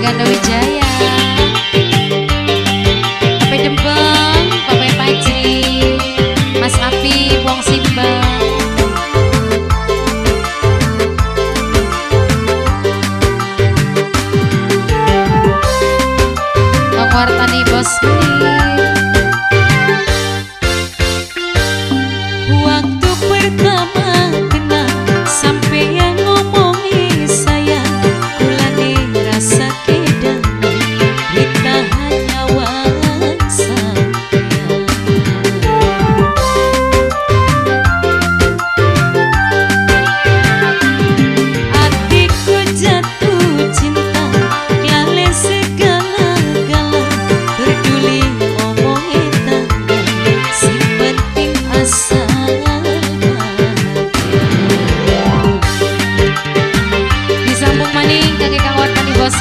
Ganda Wijaya, Pape Dembeng, Pape Pajri, Mas Api, Wong Simbang. Wartani bos menir. Waktu pertama kenal sampai yang ngomongi sayang, kulane rasa kedan ditahan nyawang sampean. Hatiku jatuh cinta lale segala peduli omong tangga, si penting asal bahagia. Disambung maning kakek Kang Wartani bos.